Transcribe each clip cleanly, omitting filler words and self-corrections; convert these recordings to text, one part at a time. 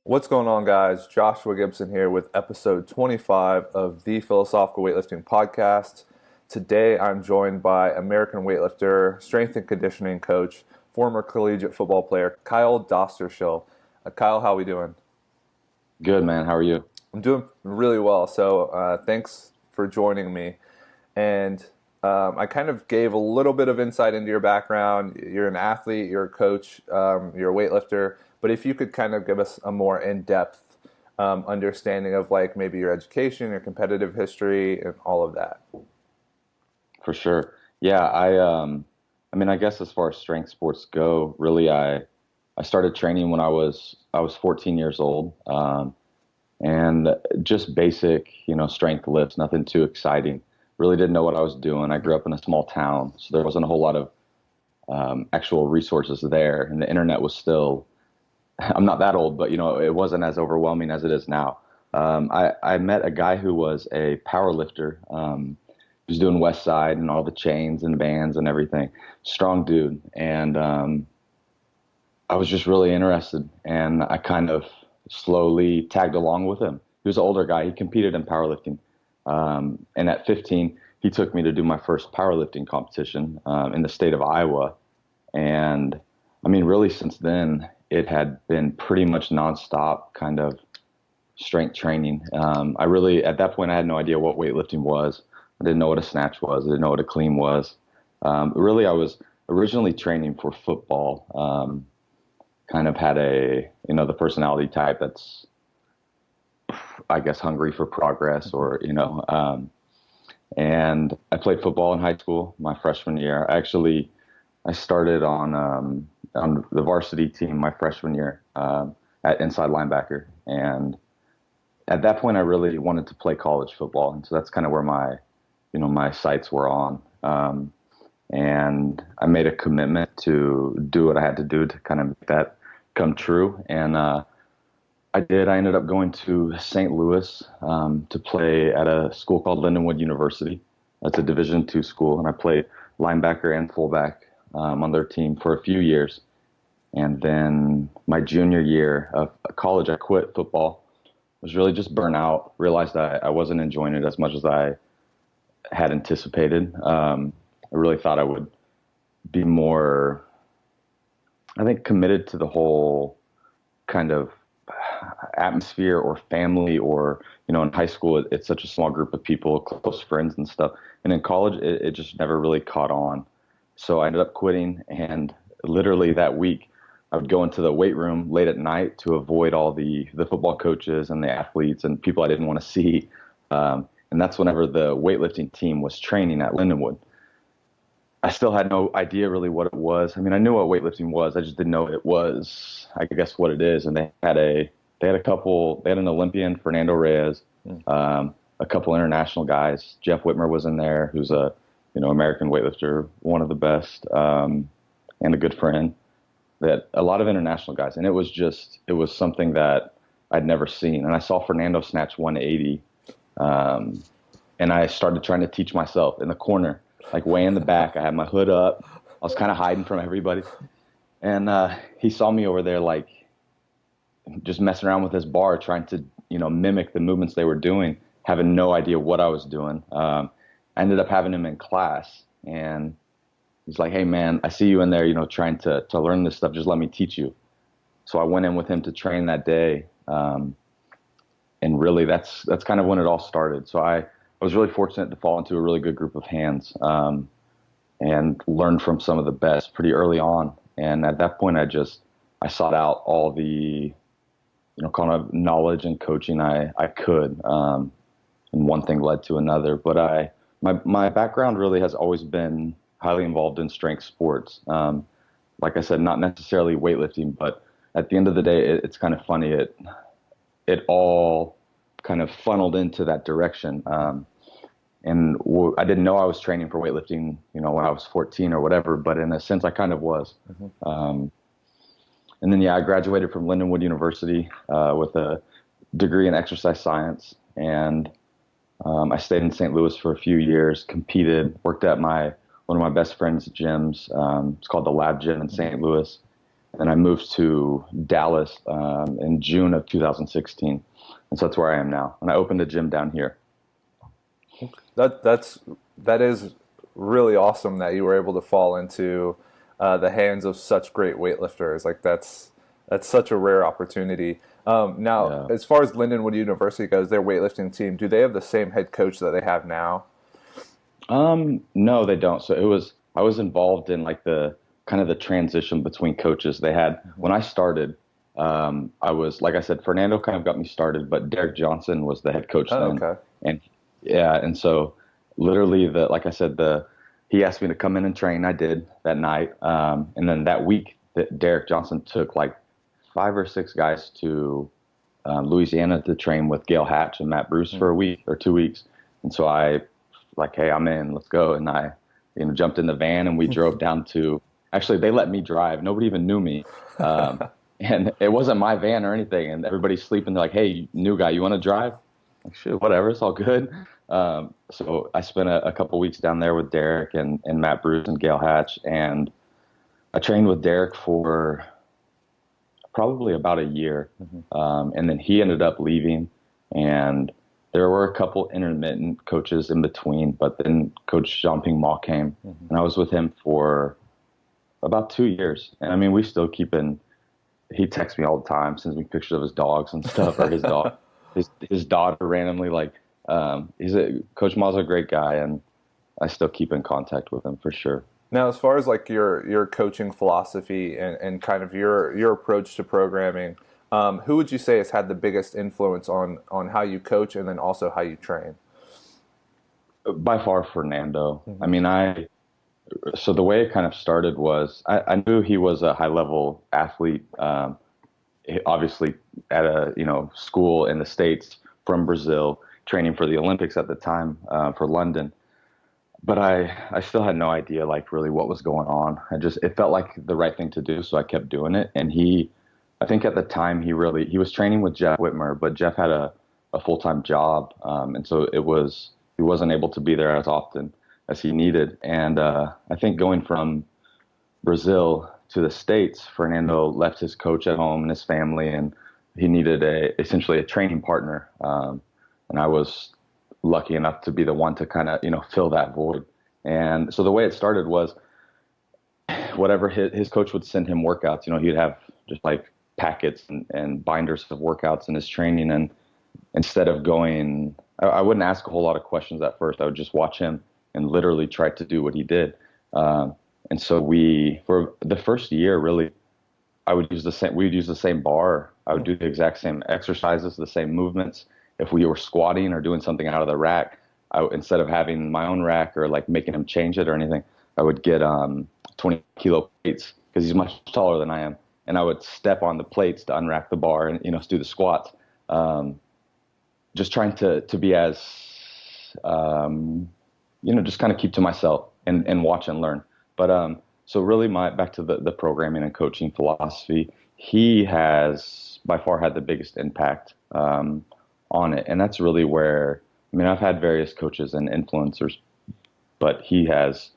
What's going on, guys? Joshua Gibson here with episode 25 of the Philosophical Weightlifting Podcast. Today, I'm joined by American weightlifter, strength and conditioning coach, former collegiate football player, Kyle Dosterschill. Kyle, how are we doing? Good, man. How are you? I'm doing really well. So thanks for joining me. And I kind of gave a little bit of insight into your background. You're an athlete, you're a coach, you're a weightlifter. But if you could kind of give us a more in-depth understanding of like maybe your education, your competitive history, and all of that. For sure. Yeah, I guess as far as strength sports go, really, I started training when I was 14 years old, and just basic, strength lifts, nothing too exciting. Really didn't know what I was doing. I grew up in a small town, so there wasn't a whole lot of actual resources there, and the internet was still. I'm not that old, but it wasn't as overwhelming as it is now. I met a guy who was a power lifter. He was doing West Side and all the chains and bands and everything. Strong dude. And I was just really interested, and I kind of slowly tagged along with him. He was an older guy. He competed in powerlifting. And at 15, he took me to do my first powerlifting competition in the state of Iowa. And I mean, really since then, it had been pretty much nonstop kind of strength training. At that point, I had no idea what weightlifting was. I didn't know what a snatch was. I didn't know what a clean was. Really, I was originally training for football. Kind of had the personality type that's, I guess, hungry for progress and I played football in high school my freshman year. I started on the varsity team my freshman year at inside linebacker. And at that point, I really wanted to play college football. And so that's kind of where my sights were on. And I made a commitment to do what I had to do to kind of make that come true. And I did. I ended up going to St. Louis to play at a school called Lindenwood University. That's a Division II school. And I played linebacker and fullback on their team for a few years. And then my junior year of college, I quit football. I was really just burnt out, realized I wasn't enjoying it as much as I had anticipated. I really thought I would be more, I think, committed to the whole kind of atmosphere or family or, in high school, it's such a small group of people, close friends and stuff. And in college, it just never really caught on. So I ended up quitting, and literally that week, I would go into the weight room late at night to avoid all the football coaches and the athletes and people I didn't want to see. And that's whenever the weightlifting team was training at Lindenwood. I still had no idea really what it was. I mean, I knew what weightlifting was. I just didn't know it was, I guess, what it is. And they had an Olympian, Fernando Reyes, a couple international guys. Jeff Whitmer was in there, who's a, American weightlifter, one of the best, and a good friend. That a lot of international guys. And it was something that I'd never seen. And I saw Fernando snatch 180. And I started trying to teach myself in the corner, like way in the back. I had my hood up. I was kind of hiding from everybody. And he saw me over there, like just messing around with his bar, trying to, mimic the movements they were doing, having no idea what I was doing. I ended up having him in class, and he's like, "Hey man, I see you in there, trying to learn this stuff. Just let me teach you." So I went in with him to train that day. And really that's kind of when it all started. So I was really fortunate to fall into a really good group of hands, and learned from some of the best pretty early on. And at that point, I sought out all the, kind of knowledge and coaching I could. And one thing led to another, but my background really has always been highly involved in strength sports. Like I said, not necessarily weightlifting, but at the end of the day, it's kind of funny. It all kind of funneled into that direction. And I didn't know I was training for weightlifting, when I was 14 or whatever, but in a sense I kind of was. Mm-hmm. And then, I graduated from Lindenwood University with a degree in exercise science. And I stayed in St. Louis for a few years, competed, worked at one of my best friend's gyms. It's called the Lab Gym in St. Louis. and I moved to Dallas in June of 2016. And so that's where I am now. And I opened a gym down here. That is really awesome that you were able to fall into the hands of such great weightlifters. Like that's such a rare opportunity. Now, as far as Lindenwood University goes, their weightlifting team, do they have the same head coach that they have now? No, they don't. So I was involved in like the kind of the transition between coaches. They had, when I started, I was, like I said, Fernando kind of got me started, but Derek Johnson was the head coach then. Okay. And and so literally like I said, he asked me to come in and train. I did that night. And then that week Derek Johnson took like 5 or 6 guys to Louisiana to train with Gail Hatch and Matt Bruce for a week or 2 weeks. And so I like, hey, I'm in, let's go. And I, jumped in the van and we drove down to, actually they let me drive. Nobody even knew me. And it wasn't my van or anything. And everybody's sleeping. They're like, hey, new guy, you want to drive? Like, shit, whatever, it's all good. So I spent a couple weeks down there with Derek and Matt Bruce and Gail Hatch. And I trained with Derek for probably about a year. And then he ended up leaving, and there were a couple intermittent coaches in between, but then Coach Jean-Ping Ma came, and I was with him for about 2 years. And I mean, we still keep in, he texts me all the time, sends me pictures of his dogs and stuff, or his dog, his daughter randomly, like, Coach Ma's a great guy, and I still keep in contact with him for sure. Now, as far as like your coaching philosophy and kind of your approach to programming, who would you say has had the biggest influence on how you coach and then also how you train? By far, Fernando. I mean, so the way it kind of started was I knew he was a high level athlete, obviously at a school in the States, from Brazil, training for the Olympics at the time, for London. But I still had no idea like really what was going on. It felt like the right thing to do, so I kept doing it. And I think at the time he was training with Jeff Whitmer, but Jeff had a full-time job, and so he wasn't able to be there as often as he needed. And I think going from Brazil to the States, Fernando left his coach at home and his family, and he needed essentially a training partner. And I was lucky enough to be the one to kind of fill that void. And so the way it started was, whatever his coach would send him workouts, he'd have just like packets and binders of workouts in his training. And instead of going, I wouldn't ask a whole lot of questions at first. I would just watch him and literally try to do what he did. And so for the first year, really, we'd use the same bar. I would do the exact same exercises, the same movements. If we were squatting or doing something out of the rack, instead of having my own rack or like making him change it or anything, I would get 20 kilo plates, because he's much taller than I am. And I would step on the plates to unrack the bar and, do the squats. Just trying to be as, just kind of keep to myself and watch and learn. But so really back to the programming and coaching philosophy, he has by far had the biggest impact on it. And that's really where, I've had various coaches and influencers, but he has,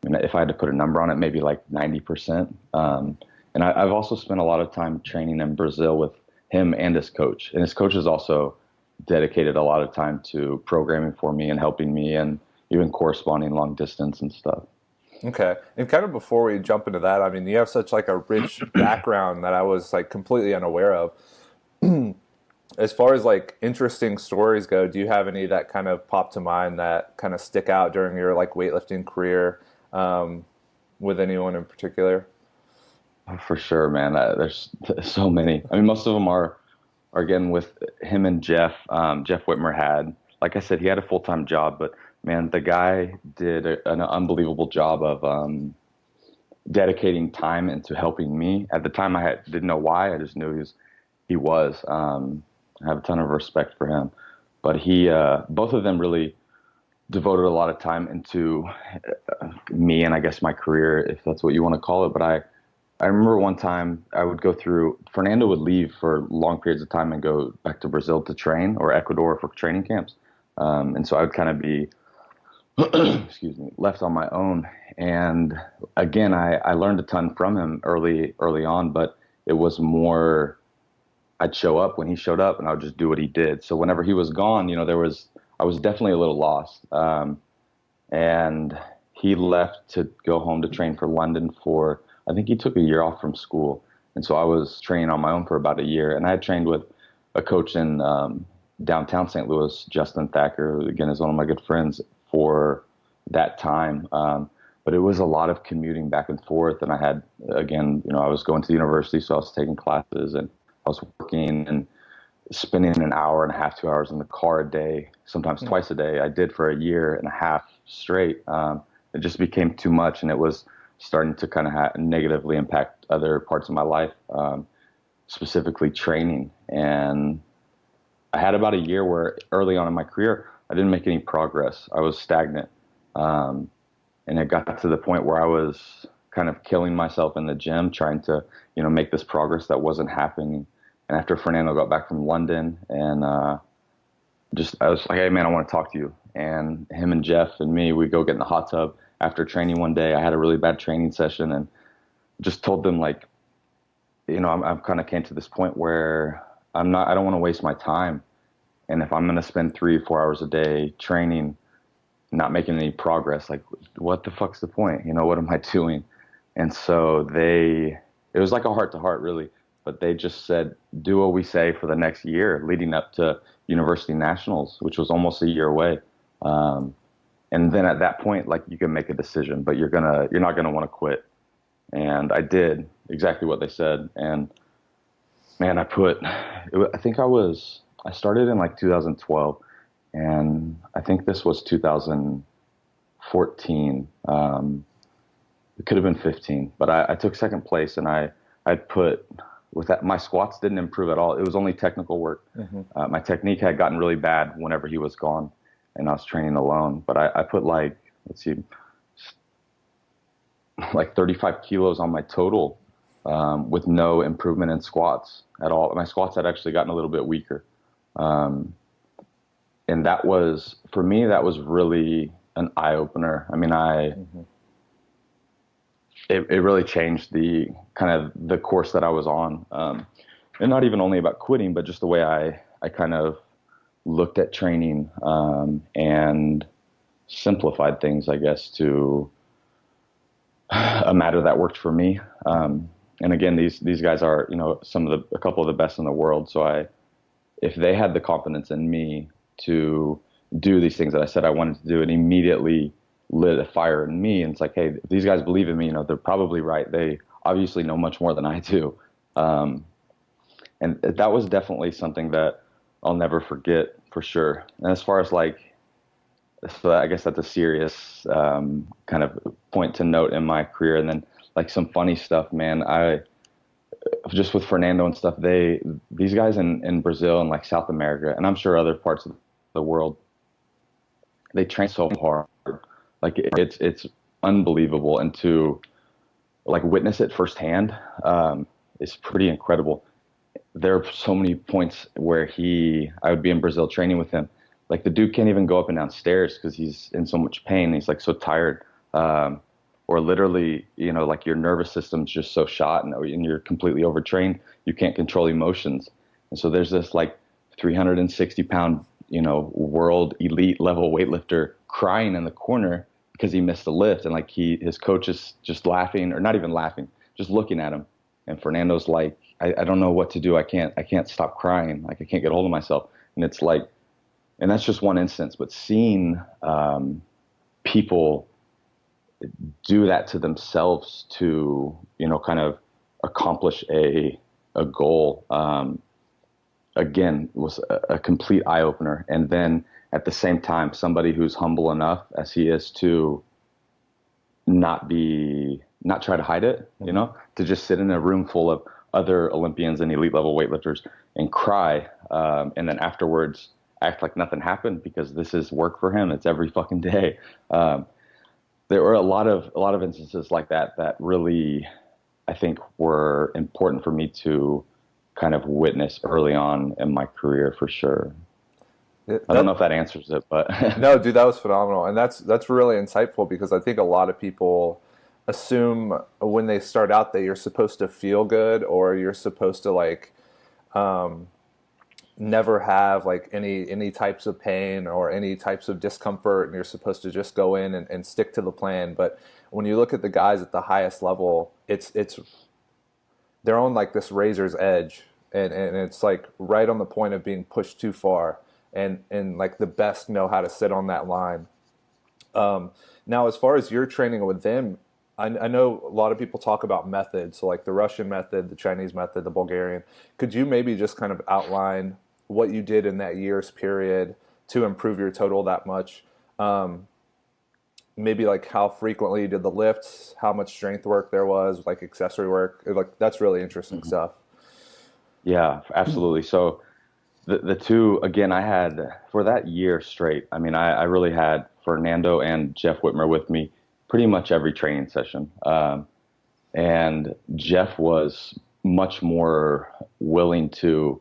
if I had to put a number on it, maybe like 90%. And I've also spent a lot of time training in Brazil with him and his coach. And his coach has also dedicated a lot of time to programming for me and helping me, and even corresponding long distance and stuff. Okay. And kind of before we jump into that, you have such like a rich background that I was like completely unaware of. As far as like interesting stories go, do you have any that kind of pop to mind that kind of stick out during your like weightlifting career, with anyone in particular? For sure, man. There's so many. Most of them are again with him and Jeff. Jeff Whitmer had, like I said, he had a full-time job, but man, the guy did an unbelievable job of dedicating time into helping me. At the time, didn't know why. I just knew he was. I have a ton of respect for him, but both of them really devoted a lot of time into me and I guess my career, if that's what you want to call it. But I remember one time I would go through, Fernando would leave for long periods of time and go back to Brazil to train, or Ecuador for training camps. And so I would kind of be excuse me, left on my own. And again, I learned a ton from him early on, but it was more, I'd show up when he showed up and I would just do what he did. So whenever he was gone, I was definitely a little lost. And he left to go home to train for London for, I think he took a year off from school. And so I was training on my own for about a year. And I had trained with a coach in downtown St. Louis, Justin Thacker, who again is one of my good friends, for that time. But it was a lot of commuting back and forth. And I had, again, I was going to the university, so I was taking classes and I was working and spending an hour and a half, 2 hours in the car a day, sometimes twice a day. I did for a year and a half straight. It just became too much, and it was starting to kind of negatively impact other parts of my life, specifically training. And I had about a year where early on in my career, I didn't make any progress. I was stagnant. And it got to the point where I was kind of killing myself in the gym, trying to, make this progress that wasn't happening. And after Fernando got back from London, and I was like, hey man, I want to talk to you. And him and Jeff and me, we go get in the hot tub after training one day. I had a really bad training session and just told them, like, I'm kind of came to this point where I don't want to waste my time. And if I'm going to spend 3 or 4 hours a day training, not making any progress, like, what the fuck's the point? What am I doing? And so it was like a heart to heart, really. But they just said, do what we say for the next year leading up to University Nationals, which was almost a year away. And then at that point, like, you can make a decision, but you're not going to want to quit. And I did exactly what they said. And man, I started in like 2012, and I think this was 2014. It could have been 15, but I took second place, and I'd put, with that, my squats didn't improve at all. It was only technical work. Mm-hmm. My technique had gotten really bad whenever he was gone and I was training alone. But I put like 35 kilos on my total, with no improvement in squats at all. My squats had actually gotten a little bit weaker. And that was, for me, that was really an eye opener. I mean, it really changed the kind of the course that I was on. And not even only about quitting, but just the way I kind of looked at training, and simplified things, I guess, to a matter that worked for me. And again, these guys are, a couple of the best in the world. So if they had the confidence in me to do these things that I said I wanted to do, it immediately lit a fire in me. And it's like, hey, if these guys believe in me, they're probably right. They obviously know much more than I do. And that was definitely something that I'll never forget, for sure. And as far as so I guess that's a serious kind of point to note in my career. And then like some funny stuff, man, just with Fernando and stuff, these guys in Brazil and like South America, and I'm sure other parts of the world, they train so hard. Like it's unbelievable. And to like witness it firsthand is pretty incredible. There are so many points where I would be in Brazil training with him. Like the dude can't even go up and down stairs because he's in so much pain. He's like so tired. Or literally, like your nervous system's just so shot and you're completely overtrained. You can't control emotions. And so there's this like 360-pound, world elite level weightlifter crying in the corner because he missed the lift. And like his coach is just laughing, or not even laughing, just looking at him. And Fernando's like, I don't know what to do. I can't stop crying. Like I can't get hold of myself. And it's like, and that's just one instance, but seeing people do that to themselves to, kind of accomplish a goal, again, was a complete eye opener. And then at the same time, somebody who's humble enough as he is to not try to hide it, to just sit in a room full of other Olympians and elite level weightlifters and cry. And then afterwards act like nothing happened, because this is work for him. It's every fucking day. There were a lot of instances like that really, I think, were important for me to kind of witness early on in my career, for sure. I don't know if that answers it, but No, dude, that was phenomenal, and that's really insightful because I think a lot of people assume when they start out that you're supposed to feel good or you're supposed to like never have like any types of pain or any types of discomfort, and you're supposed to just go in and stick to the plan. But when you look at the guys at the highest level, it's they're on like this razor's edge, and it's like right on the point of being pushed too far, and like the best know how to sit on that line. Now, as far as your training with them, I know a lot of people talk about methods, so like the Russian method, the Chinese method, the Bulgarian. Could you maybe just kind of outline what you did in that year's period to improve your total that much? Maybe like how frequently you did the lifts, how much strength work there was, like accessory work. Like that's really interesting stuff. yeah, absolutely. So the two, again, I had for that year straight, I mean, I really had Fernando and Jeff Whitmer with me pretty much every training session. And Jeff was much more willing to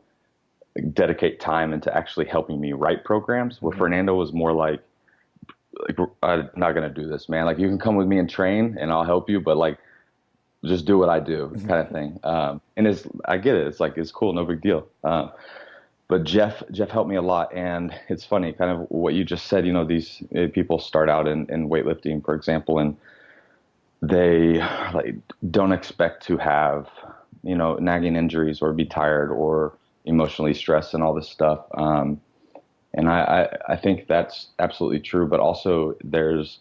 dedicate time into actually helping me write programs, where Fernando was more like I'm not going to do this, man. Like, you can come with me and train and I'll help you, but like, just do what I do kind of thing. And I get it. It's like, it's cool. No big deal. But Jeff helped me a lot. And it's funny, kind of what you just said, these people start out in weightlifting, for example, and they like don't expect to have, nagging injuries or be tired or emotionally stressed and all this stuff. And I think that's absolutely true, but also there's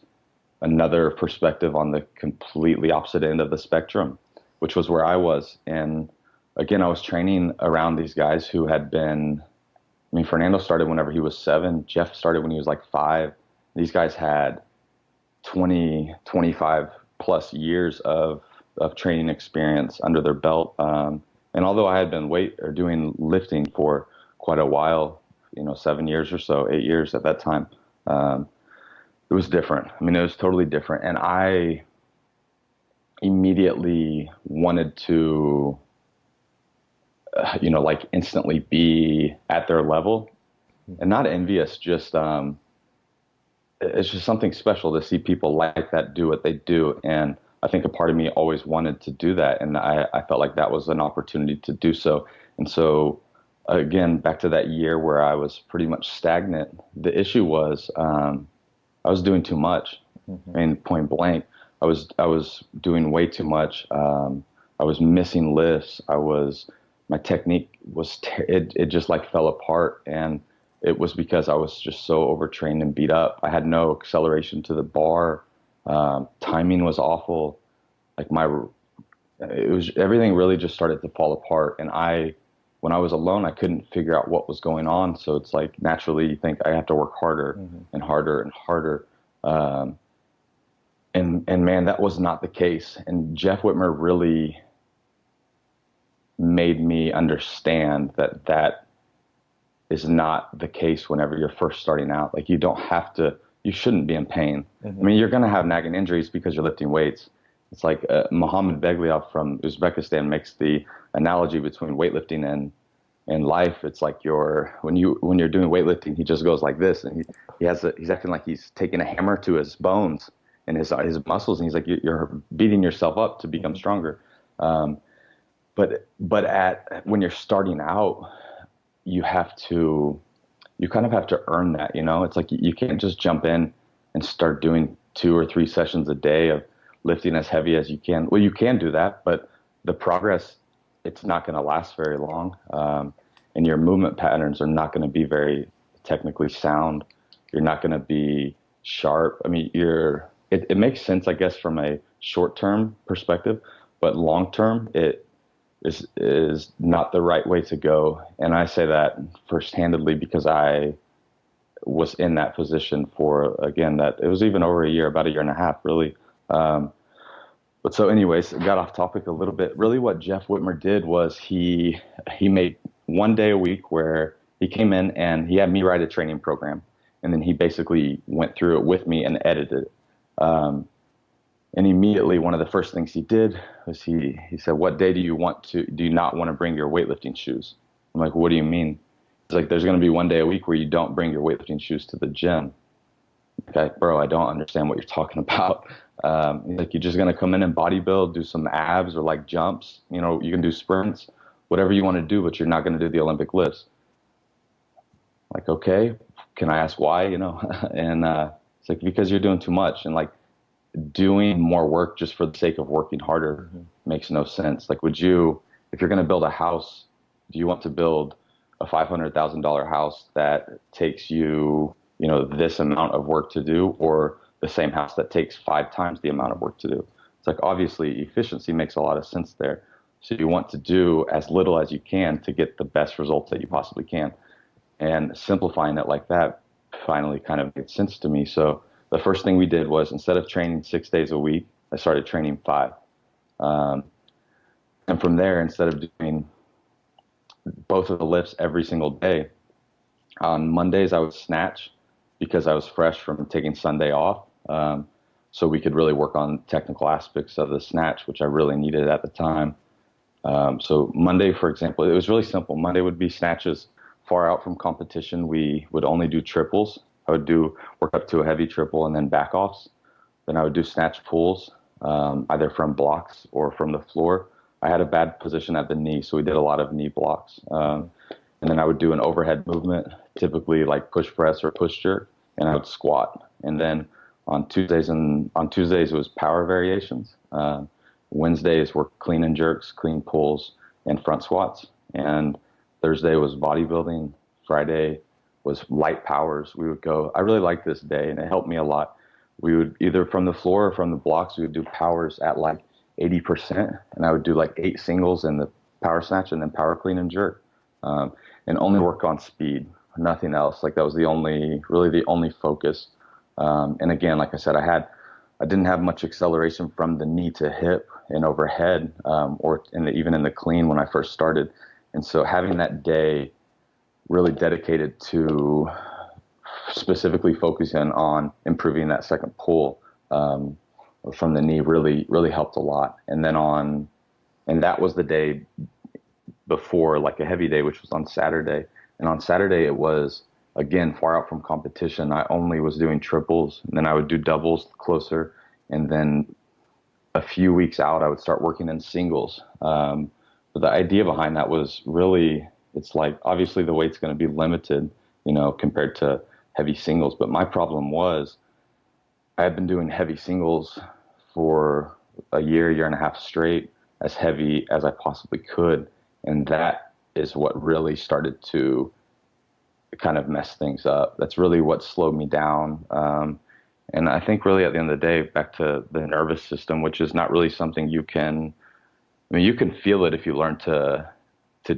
another perspective on the completely opposite end of the spectrum, which was where I was. And again, I was training around these guys who had been, Fernando started whenever he was 7. Jeff started when he was like 5. These guys had 20, 25 plus years of training experience under their belt. And although I had been doing lifting for quite a while, 7 years or so, 8 years at that time, it was different. It was totally different. And I immediately wanted to, like instantly be at their level, and not envious, just, it's just something special to see people like that do what they do. And I think a part of me always wanted to do that. And I felt like that was an opportunity to do so. And so, again, back to that year where I was pretty much stagnant, the issue was, I was doing too much. Point blank, I was doing way too much. I was missing lifts. My technique was, it just like fell apart. And it was because I was just so overtrained and beat up. I had no acceleration to the bar. Timing was awful. Like everything really just started to fall apart. And when I was alone, I couldn't figure out what was going on. So it's like, naturally you think I have to work harder and harder and harder. And man, that was not the case. And Jeff Whitmer really made me understand that is not the case whenever you're first starting out. Like, you shouldn't be in pain. You're going to have nagging injuries because you're lifting weights. It's like Mohammed Begliev from Uzbekistan makes the analogy between weightlifting and life. It's like when you're doing weightlifting, he just goes like this, and he's acting like he's taking a hammer to his bones and his muscles, and he's like, you're beating yourself up to become stronger. But when you're starting out, you kind of have to earn that. It's like you can't just jump in and start doing 2 or 3 sessions a day of lifting as heavy as you can. Well, you can do that, but the progress, it's not going to last very long. And your movement patterns are not going to be very technically sound. You're not going to be sharp. It makes sense, I guess, from a short-term perspective, but long-term, it is not the right way to go. And I say that first-handedly because I was in that position for, again, that it was even over a year, about a year and a half, really. But so anyways, got off topic a little bit. Really what Jeff Whitmer did was he made one day a week where he came in and he had me write a training program. And then he basically went through it with me and edited it. And immediately one of the first things he did was he said, what day do you not want to bring your weightlifting shoes? I'm like, what do you mean? It's like, there's going to be one day a week where you don't bring your weightlifting shoes to the gym. Okay, bro, I don't understand what you're talking about. Like, you're just going to come in and bodybuild, do some abs or like jumps. You know, you can do sprints, whatever you want to do, but you're not going to do the Olympic lifts. Like, okay, can I ask why? You know, and it's like, because you're doing too much, and like doing more work just for the sake of working harder makes no sense. Like, if you're going to build a house, do you want to build a $500,000 house that takes you, you know, this amount of work to do, or the same house that takes 5 times the amount of work to do? It's like, obviously efficiency makes a lot of sense there. So you want to do as little as you can to get the best results that you possibly can. And simplifying it like that finally kind of made sense to me. So the first thing we did was, instead of training 6 days a week, I started training 5. And from there, instead of doing both of the lifts every single day, on Mondays I would snatch, because I was fresh from taking Sunday off. So we could really work on technical aspects of the snatch, which I really needed at the time. So Monday, for example, it was really simple. Monday would be snatches far out from competition. We would only do triples. I would work up to a heavy triple and then back offs. Then I would do snatch pulls, either from blocks or from the floor. I had a bad position at the knee, so we did a lot of knee blocks. And then I would do an overhead movement, typically like push press or push jerk, and I would squat. And then on Tuesdays it was power variations. Wednesdays were clean and jerks, clean pulls, and front squats. And Thursday was bodybuilding. Friday was light powers. We would go, I really liked this day, and it helped me a lot. We would either from the floor or from the blocks, we would do powers at like 80%, and I would do like 8 singles in the power snatch and then power clean and jerk, and only work on speed, nothing else. Like, that was really the only focus. And again, like I said, I didn't have much acceleration from the knee to hip and overhead, or even in the clean when I first started. And so having that day really dedicated to specifically focusing on improving that second pull from the knee really, really helped a lot. And that was the day before like a heavy day, which was on Saturday. And on Saturday, it was, again, far out from competition. I only was doing triples, and then I would do doubles closer. And then a few weeks out, I would start working in singles. But the idea behind that was really, it's like, obviously the weight's going to be limited, you know, compared to heavy singles. But my problem was, I had been doing heavy singles for a year and a half straight, as heavy as I possibly could. And that is what really started to kind of mess things up. That's really what slowed me down. And I think really at the end of the day, back to the nervous system, which is not really something you can feel it if you learn to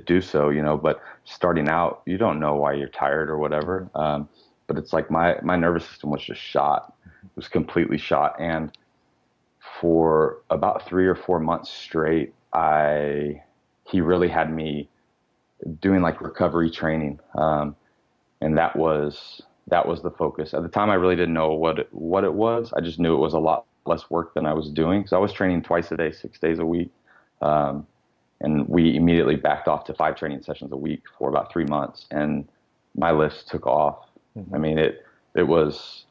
do so, you know, but starting out, you don't know why you're tired or whatever. But it's like my nervous system was just shot. It was completely shot. And for about 3 or 4 months straight, he really had me doing like recovery training. And that was the focus. At the time, I really didn't know what it was. I just knew it was a lot less work than I was doing. So I was training twice a day, 6 days a week. And we immediately backed off to 5 training sessions a week for about 3 months. And my lifts took off. Mm-hmm. I mean, it was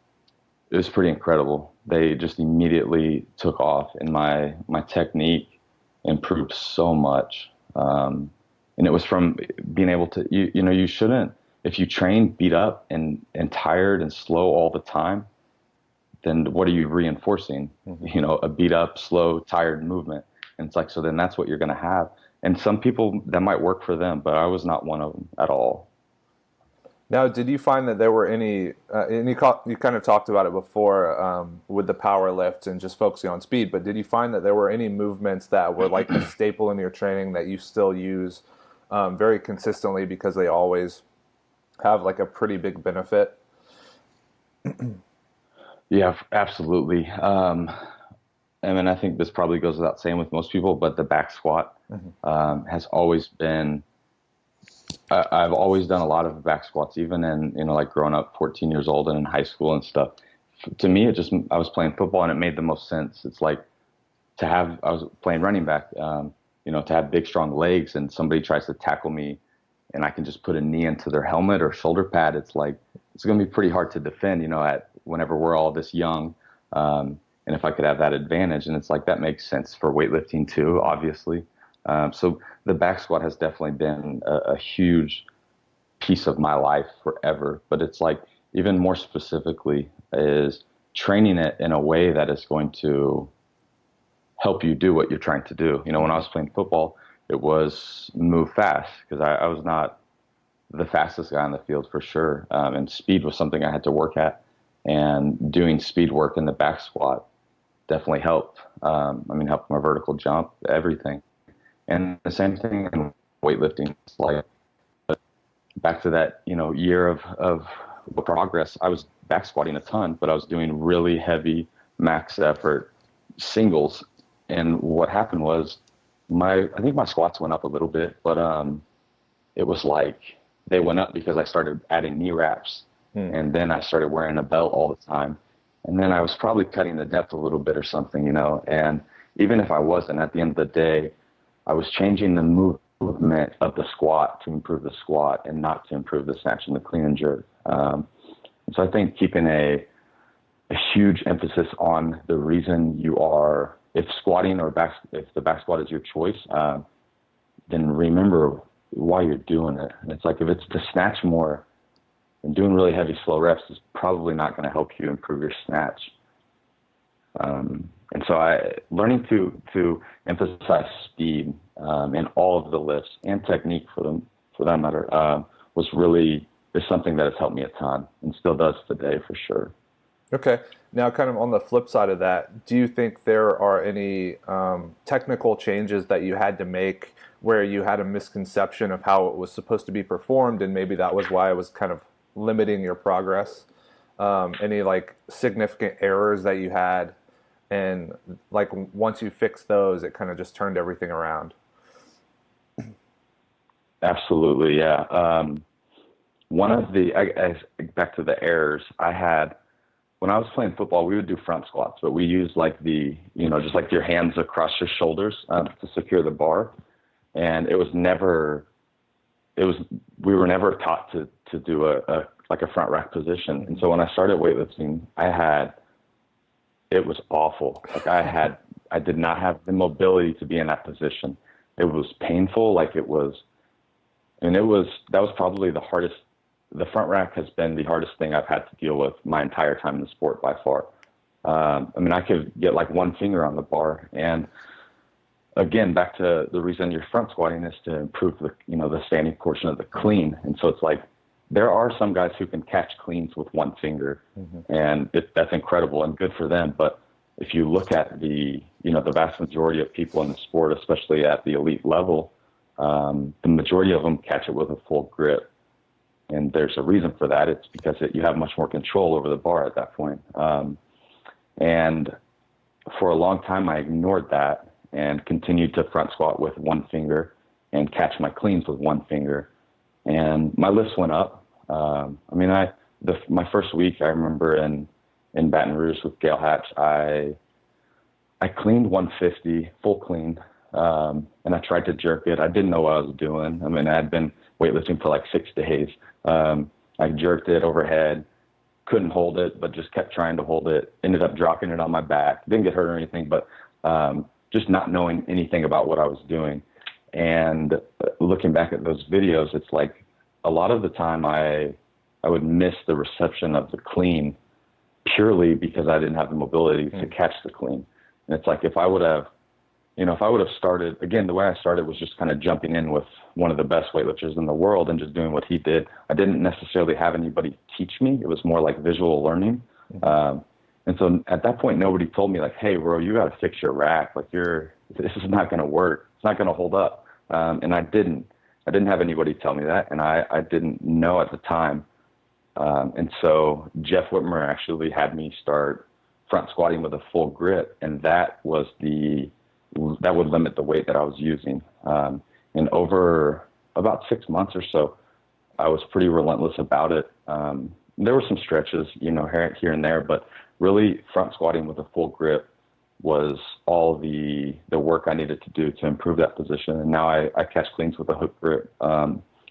pretty incredible. They just immediately took off, and my technique improved so much. And it was from being able to, you shouldn't, if you train beat up and tired and slow all the time, then what are you reinforcing? Mm-hmm. You know, a beat up, slow, tired movement. And it's like, so then that's what you're going to have. And some people, that might work for them, but I was not one of them at all. Now, did you find that there were any, and you kind of talked about it before with the power lift and just focusing on speed, but did you find that there were any movements that were like a staple in your training that you still use very consistently because they always have like a pretty big benefit? Yeah, absolutely. I mean, I think this probably goes without saying with most people, but the back squat has always been, I've always done a lot of back squats, even in, like growing up 14 years old and in high school and stuff. To me, I was playing football and it made the most sense. It's like I was playing running back, to have big, strong legs and somebody tries to tackle me and I can just put a knee into their helmet or shoulder pad, it's like, it's going to be pretty hard to defend, whenever we're all this young. And if I could have that advantage, and it's like, that makes sense for weightlifting too, obviously. So the back squat has definitely been a huge piece of my life forever, but it's like, even more specifically is training it in a way that is going to help you do what you're trying to do. When I was playing football, it was move fast, because I was not the fastest guy on the field for sure. And speed was something I had to work at, and doing speed work in the back squat definitely helped. Helped my vertical jump, everything. And the same thing in weightlifting. It's like, back to that, year of progress, I was back squatting a ton, but I was doing really heavy max effort singles. And what happened was I think my squats went up a little bit, but it was like they went up because I started adding knee wraps, and then I started wearing a belt all the time. And then I was probably cutting the depth a little bit or something, and even if I wasn't, at the end of the day, I was changing the movement of the squat to improve the squat and not to improve the snatch and the clean and jerk. So I think keeping a huge emphasis on the reason you are, if squatting or if the back squat is your choice, then remember why you're doing it. And it's like, if it's to snatch more, then doing really heavy, slow reps is probably not going to help you improve your snatch. And so learning to emphasize speed in all of the lifts, and technique for that matter, is something that has helped me a ton, and still does today for sure. Okay. Now, kind of on the flip side of that, do you think there are any technical changes that you had to make where you had a misconception of how it was supposed to be performed, and maybe that was why it was kind of limiting your progress? Any like significant errors that you had, and like once you fixed those, it kind of just turned everything around? Absolutely, yeah. One of back to the errors I had when I was playing football, we would do front squats, but we used like just like your hands across your shoulders to secure the bar. And we were never taught to do a front rack position. And so when I started weightlifting, it was awful. Like I did not have the mobility to be in that position. It was painful. That was probably the hardest. The front rack has been the hardest thing I've had to deal with my entire time in the sport by far. I could get like one finger on the bar, and again, back to the reason you're front squatting is to improve the standing portion of the clean. And so it's like, there are some guys who can catch cleans with one finger, and that's incredible and good for them. But if you look at the vast majority of people in the sport, especially at the elite level, the majority of them catch it with a full grip. And there's a reason for that. It's because you have much more control over the bar at that point. And for a long time, I ignored that and continued to front squat with one finger and catch my cleans with one finger. And my lifts went up. My first week, I remember in Baton Rouge with Gail Hatch, I cleaned 150, full clean, and I tried to jerk it. I didn't know what I was doing. I had been weightlifting for like 6 days. I jerked it overhead, couldn't hold it, but just kept trying to hold it. Ended up dropping it on my back. Didn't get hurt or anything, but just not knowing anything about what I was doing. And looking back at those videos, it's like a lot of the time I would miss the reception of the clean purely because I didn't have the mobility to catch the clean. And it's like, if I would have started, again, the way I started was just kind of jumping in with one of the best weightlifters in the world and just doing what he did. I didn't necessarily have anybody teach me. It was more like visual learning. And so at that point, nobody told me like, hey, bro, you got to fix your rack. Like this is not going to work. It's not going to hold up. And I didn't have anybody tell me that. And I didn't know at the time. And so Jeff Whitmer actually had me start front squatting with a full grip. And that would limit the weight that I was using. And over about 6 months or so, I was pretty relentless about it. There were some stretches, here and there, but really front squatting with a full grip was all the work I needed to do to improve that position. And now I catch cleans with a hook grip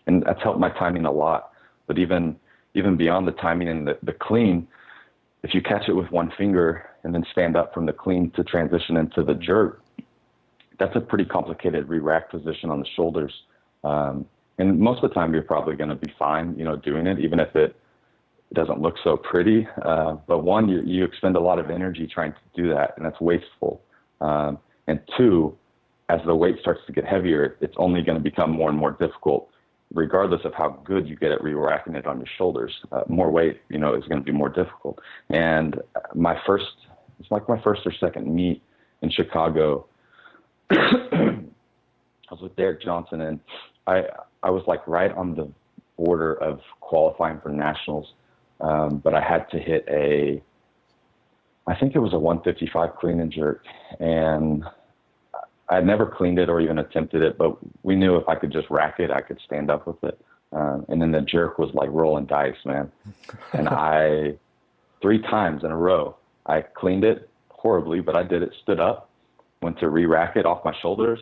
and that's helped my timing a lot. But even beyond the timing and the clean, if you catch it with one finger and then stand up from the clean to transition into the jerk, that's a pretty complicated re-rack position on the shoulders. And most of the time you're probably going to be fine, doing it, even if it doesn't look so pretty. But one, you expend a lot of energy trying to do that, and that's wasteful. And two, as the weight starts to get heavier, it's only going to become more and more difficult, regardless of how good you get at re-racking it on your shoulders. More weight, is going to be more difficult. And it's like my first or second meet in Chicago. I was with Derek Johnson, and I was like right on the border of qualifying for nationals. But I had to hit I think it was a 155 clean and jerk, and I had never cleaned it or even attempted it, but we knew if I could just rack it, I could stand up with it. And then the jerk was like rolling dice, man. And 3 times in a row, I cleaned it horribly, but I did it, stood up, went to re-rack it off my shoulders.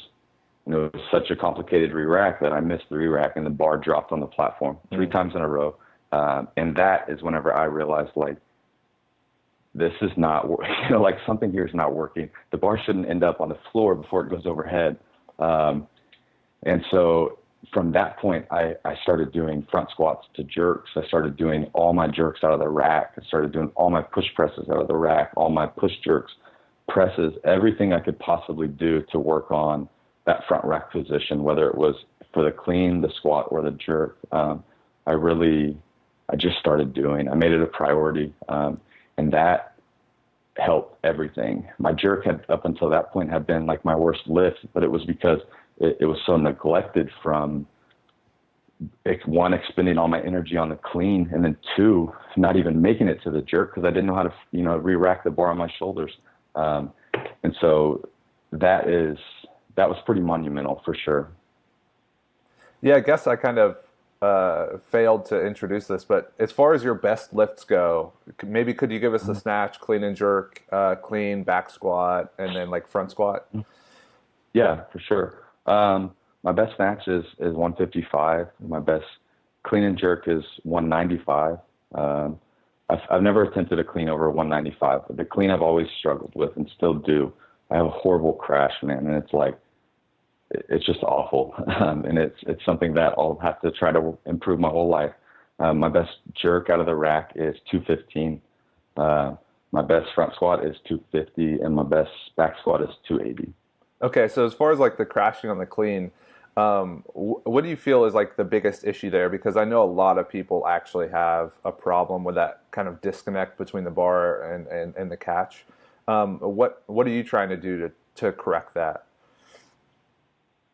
And it was such a complicated re-rack that I missed the re-rack, and the bar dropped on the platform 3 times in a row. And that is whenever I realized, like, this is not, like something here is not working. The bar shouldn't end up on the floor before it goes overhead. And so from that point, I started doing front squats to jerks. I started doing all my jerks out of the rack. I started doing all my push presses out of the rack, all my push jerks, presses, everything I could possibly do to work on that front rack position, whether it was for the clean, the squat, or the jerk. I just started doing. I made it a priority. And that helped everything. My jerk had, up until that point, had been like my worst lift, but it was because it was so neglected from, one, expending all my energy on the clean, and then 2, not even making it to the jerk because I didn't know how to, re-rack the bar on my shoulders. And so that was pretty monumental for sure. Yeah, I guess I kind of failed to introduce this, but as far as your best lifts go, maybe could you give us a snatch, clean and jerk, clean, back squat, and then like front squat? Yeah, for sure. My best snatch is 155. My best clean and jerk is 195. I've never attempted a clean over 195, but the clean I've always struggled with and still do. I have a horrible crash, man, and it's just awful. And it's something that I'll have to try to improve my whole life. My best jerk out of the rack is 215. My best front squat is 250, and my best back squat is 280. Okay, so as far as like the crashing on the clean, what do you feel is like the biggest issue there? Because I know a lot of people actually have a problem with that kind of disconnect between the bar and the catch. What are you trying to do to correct that?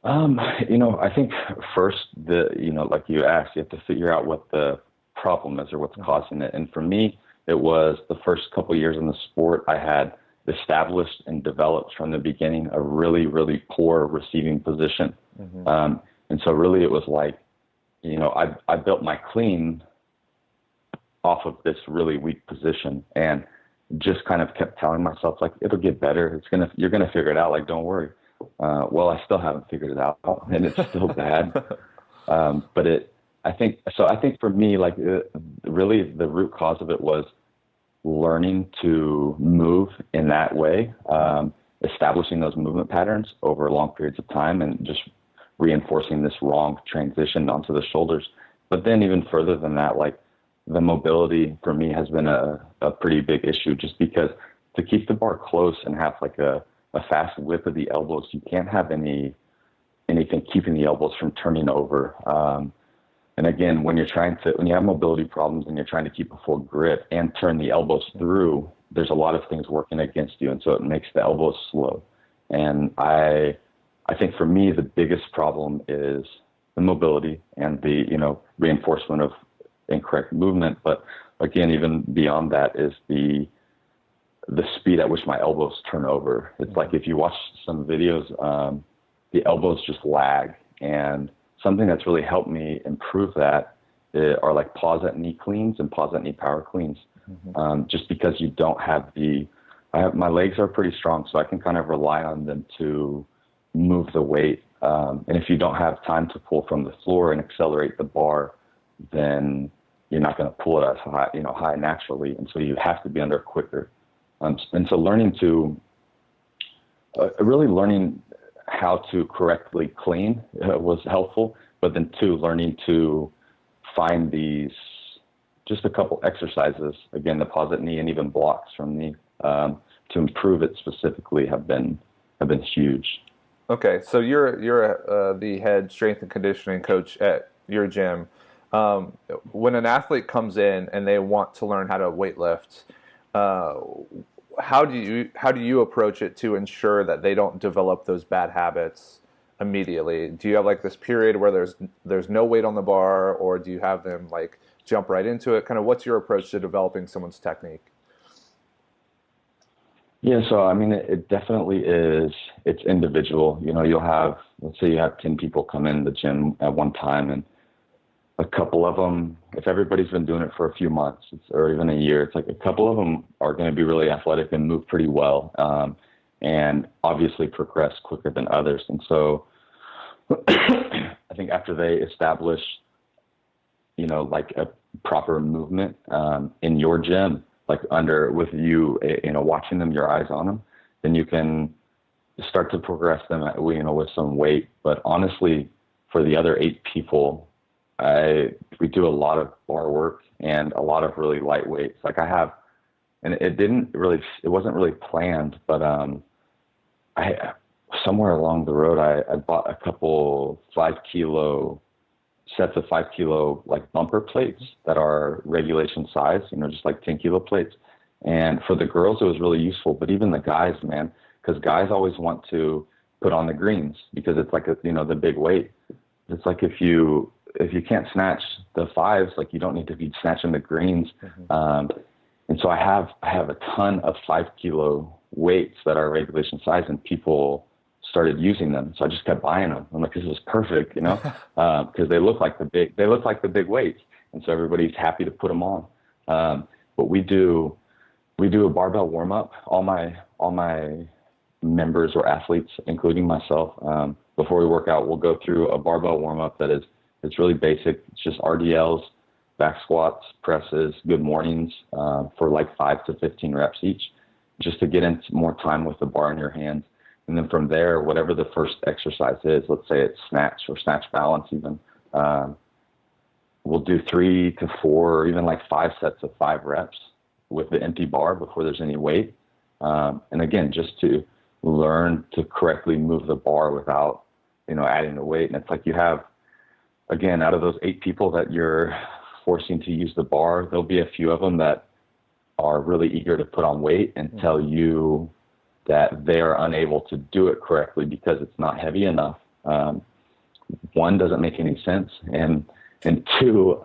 I think first, like you asked, you have to figure out what the problem is or what's causing it. And for me, it was the first couple of years in the sport, I had established and developed from the beginning a really, really poor receiving position. And so really it was like, I built my clean off of this really weak position, and just kind of kept telling myself, like, it'll get better. You're going to figure it out. Like, don't worry. Well, I still haven't figured it out, and it's still bad. But I think for me, like, really the root cause of it was learning to move in that way, establishing those movement patterns over long periods of time, and just reinforcing this wrong transition onto the shoulders. But then even further than that, like, the mobility for me has been a pretty big issue, just because to keep the bar close and have like a fast width of the elbows, you can't have anything keeping the elbows from turning over. And again, when you have mobility problems and you're trying to keep a full grip and turn the elbows through, there's a lot of things working against you. And so it makes the elbows slow. And I think for me, the biggest problem is the mobility and the, reinforcement of incorrect movement. But again, even beyond that is the speed at which my elbows turn over. It's like, if you watch some videos, the elbows just lag. And something that's really helped me improve that are like pause at knee cleans and pause at knee power cleans. Just because you don't have my legs are pretty strong, so I can kind of rely on them to move the weight And if you don't have time to pull from the floor and accelerate the bar, then you're not going to pull it as high, high naturally. And so you have to be under quicker. And so really learning how to correctly clean was helpful, but then learning to find these, just a couple exercises, again, the posit knee and even blocks from knee, to improve it specifically have been huge. Okay, so you're the head strength and conditioning coach at your gym. When an athlete comes in and they want to learn how to weightlift, how do you approach it to ensure that they don't develop those bad habits immediately? Do you have like this period where there's no weight on the bar, or do you have them like jump right into it? Kind of what's your approach to developing someone's technique? Yeah, so I mean, it definitely is. It's individual. Let's say you have 10 people come in the gym at one time, and a couple of them, if everybody's been doing it for a few months or even a year, it's like a couple of them are going to be really athletic and move pretty well, and obviously progress quicker than others. And so I think after they establish, like a proper movement in your gym, like with you, watching them, your eyes on them, then you can start to progress them, with some weight. But honestly, for the other 8 people, we do a lot of bar work and a lot of really light weights. Like and it wasn't really planned, but somewhere along the road, I bought a couple 5 kilo sets of 5 kilo like bumper plates that are regulation size, just like 10 kilo plates. And for the girls, it was really useful, but even the guys, man, because guys always want to put on the greens because it's like the big weight. It's like if you can't snatch the 5s, like you don't need to be snatching the greens. Mm-hmm. And so I have a ton of 5 kilo weights that are regulation size, and people started using them. So I just kept buying them. I'm like, this is perfect, because they look like the big weights. And so everybody's happy to put them on. But we do a barbell warm-up. All my members or athletes, including myself, before we work out, we'll go through a barbell warm-up it's really basic. It's just RDLs, back squats, presses, good mornings, for like 5 to 15 reps each, just to get into more time with the bar in your hands. And then from there, whatever the first exercise is, let's say it's snatch or snatch balance even, we'll do 3 to 4, or even like 5 sets of 5 reps with the empty bar before there's any weight. And again, just to learn to correctly move the bar without, adding the weight. And it's like you have, again, out of those 8 people that you're forcing to use the bar, there'll be a few of them that are really eager to put on weight and tell you that they are unable to do it correctly because it's not heavy enough. 1, doesn't make any sense, and 2,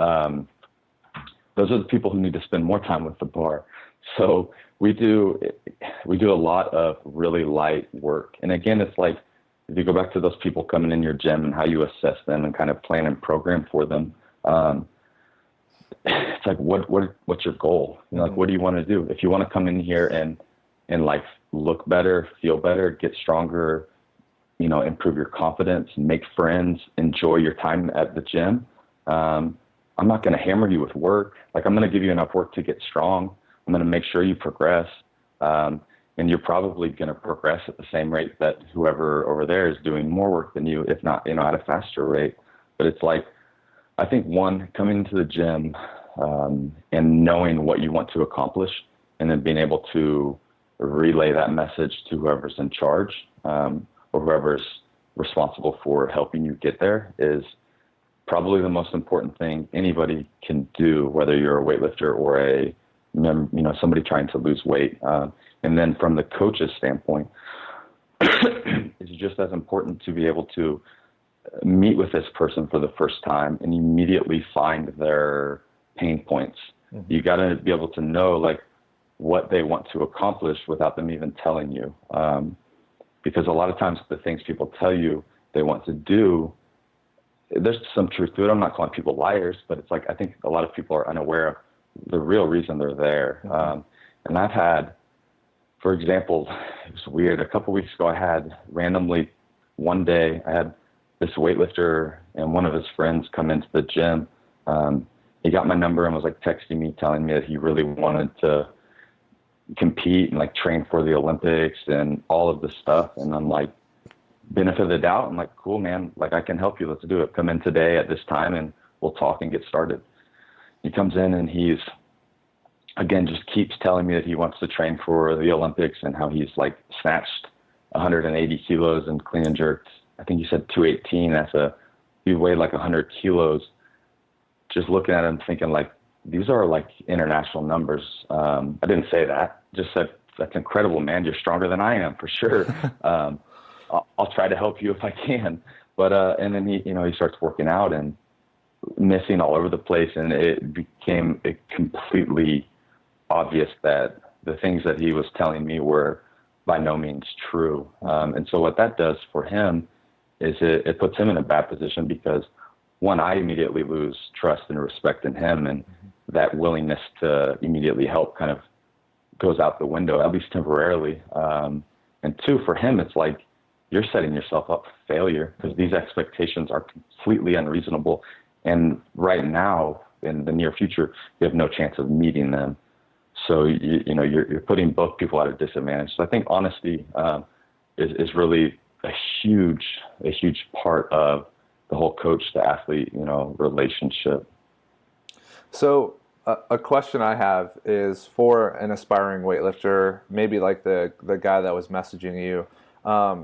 those are the people who need to spend more time with the bar. So we do a lot of really light work. And again, it's like, if you go back to those people coming in your gym and how you assess them and kind of plan and program for them, it's like, what's your goal? Like, what do you want to do? If you want to come in here and like look better, feel better, get stronger, improve your confidence, make friends, enjoy your time at the gym, I'm not going to hammer you with work. Like, I'm going to give you enough work to get strong. I'm going to make sure you progress. And you're probably going to progress at the same rate that whoever over there is doing more work than you, if not, at a faster rate. But it's like, I think, 1, coming into the gym and knowing what you want to accomplish, and then being able to relay that message to whoever's in charge, or whoever's responsible for helping you get there, is probably the most important thing anybody can do, whether you're a weightlifter or somebody trying to lose weight. And then from the coach's standpoint, it's just as important to be able to meet with this person for the first time and immediately find their pain points. Mm-hmm. You got to be able to know like what they want to accomplish without them even telling you. Because a lot of times the things people tell you they want to do, there's some truth to it. I'm not calling people liars, but it's like, I think a lot of people are unaware of the real reason they're there. Mm-hmm. And I've had, for example, it was weird. A couple of weeks ago, I had randomly one day, I had this weightlifter and one of his friends come into the gym. He got my number and was like texting me, telling me that he really wanted to compete and like train for the Olympics and all of this stuff. And I'm like, benefit of the doubt. I'm like, cool, man. Like, I can help you. Let's do it. Come in today at this time and we'll talk and get started. He comes in and he's, again, just keeps telling me that he wants to train for the Olympics and how he's like snatched 180 kilos and clean and jerked. I think he said 218. He weighed like 100 kilos. Just looking at him thinking like, these are like international numbers. I didn't say that. Just said, that's incredible, man. You're stronger than I am for sure. I'll try to help you if I can. But, and then he starts working out and missing all over the place. And it became completely obvious that the things that he was telling me were by no means true. And so what that does for him is it puts him in a bad position because, one, I immediately lose trust and respect in him, and that willingness to immediately help kind of goes out the window, at least temporarily. And two, for him, it's like you're setting yourself up for failure because these expectations are completely unreasonable. And right now, in the near future, you have no chance of meeting them. So, you're putting both people at a disadvantage. So I think honesty is really a huge part of the whole coach to athlete, relationship. So a question I have is for an aspiring weightlifter, maybe like the guy that was messaging you,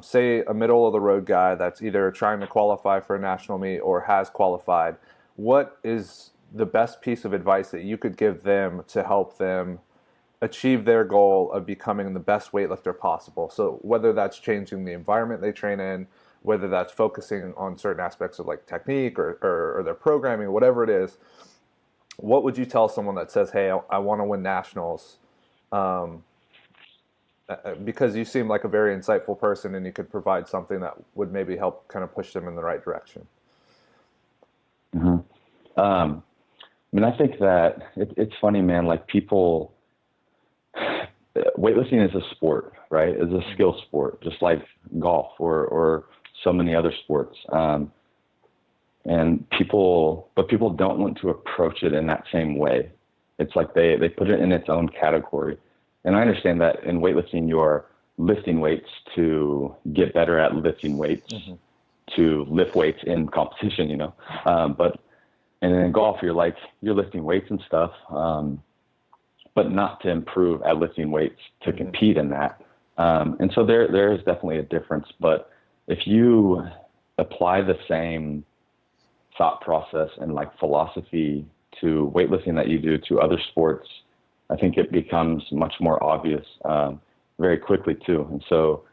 say a middle of the road guy that's either trying to qualify for a national meet or has qualified. What is the best piece of advice that you could give them to help them achieve their goal of becoming the best weightlifter possible? So whether that's changing the environment they train in, whether that's focusing on certain aspects of like technique or their programming, whatever it is, what would you tell someone that says, hey, I want to win nationals? Because you seem like a very insightful person and you could provide something that would maybe help kind of push them in the right direction. Mm-hmm. I think that it's funny, man, like people, weightlifting is a sport, right? It's a skill sport, just like golf or so many other sports. And people don't want to approach it in that same way. It's like they put it in its own category. And I understand that in weightlifting, you are lifting weights to get better at lifting weights, to lift weights in competition, and in golf, you're lifting weights and stuff, but not to improve at lifting weights to compete in that. And so there is definitely a difference. But if you apply the same thought process and like philosophy to weightlifting that you do to other sports, I think it becomes much more obvious very quickly too. And so,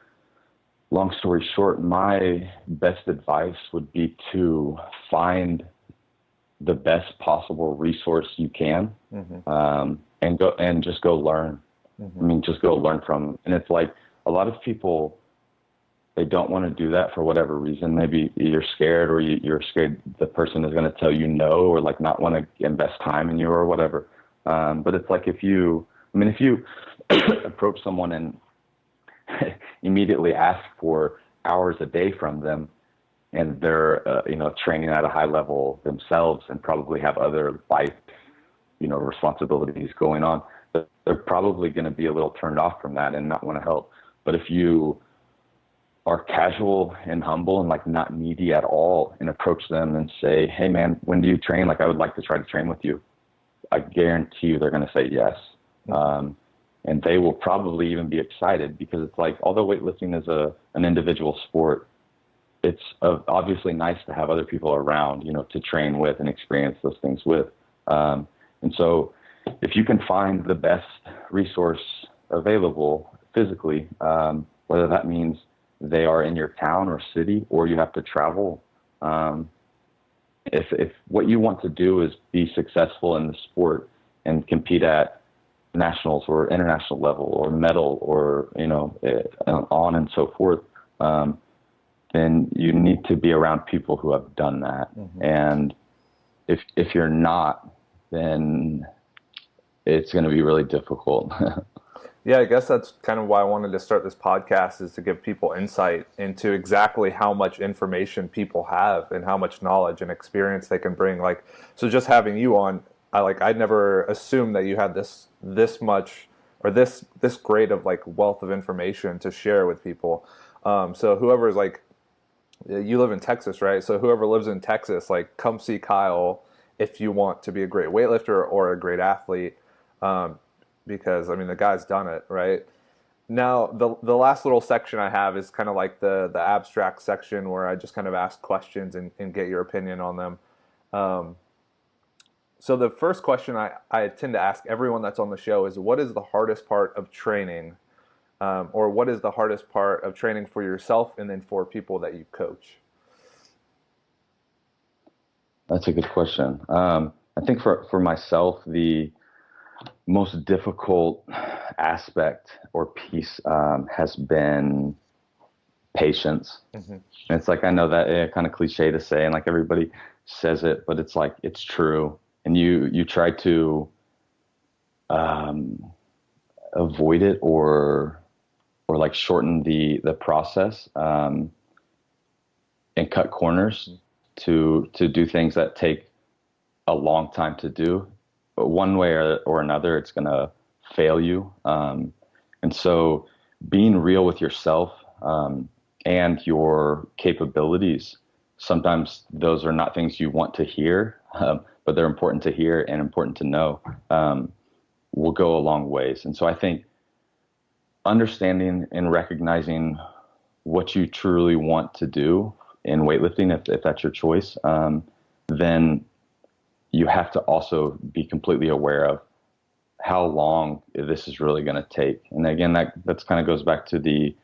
long story short, my best advice would be to find the best possible resource you can, and just go learn. Just go learn from. And it's like a lot of people, they don't want to do that for whatever reason. Maybe you're scared, or you're scared the person is going to tell you no, or like not want to invest time in you or whatever. But it's like if you approach someone and immediately ask for hours a day from them, and they're training at a high level themselves and probably have other life responsibilities going on, they're probably going to be a little turned off from that and not want to help. But if you are casual and humble and like not needy at all, and approach them and say, hey man, when do you train? Like, I would like to try to train with you. I guarantee you they're going to say yes. And they will probably even be excited, because it's like, although weightlifting is an individual sport, it's obviously nice to have other people around, to train with and experience those things with. And so if you can find the best resource available physically, whether that means they are in your town or city, or you have to travel, if what you want to do is be successful in the sport and compete at nationals or international level or medal or, on and so forth, then you need to be around people who have done that. And if you're not, then it's going to be really difficult. Yeah, I guess that's kind of why I wanted to start this podcast, is to give people insight into exactly how much information people have and how much knowledge and experience they can bring. Like, so just having you on, I'd never assumed that you had this much or this great of like wealth of information to share with people. So whoever's like, you live in Texas, right? So whoever lives in Texas, like, come see Kyle if you want to be a great weightlifter or a great athlete. Um, because I mean the guy's done it, right? Now the last little section I have is kind of like the abstract section where I just kind of ask questions and get your opinion on them. Um, so the first question I tend to ask everyone that's on the show is, what is the hardest part of training, or what is the hardest part of training for yourself and then for people that you coach? That's a good question. I think for myself, the most difficult aspect or piece has been patience. Mm-hmm. And it's like, I know that kind of cliche to say, and like everybody says it, but it's like, it's true. And you try to avoid it or like shorten the process, and cut corners to do things that take a long time to do. But one way or another, it's going to fail you. And so being real with yourself, and your capabilities, sometimes those are not things you want to hear, but they're important to hear and important to know, will go a long ways. And so I think understanding and recognizing what you truly want to do in weightlifting, if that's your choice, then you have to also be completely aware of how long this is really going to take. And again, that's kind of goes back to the,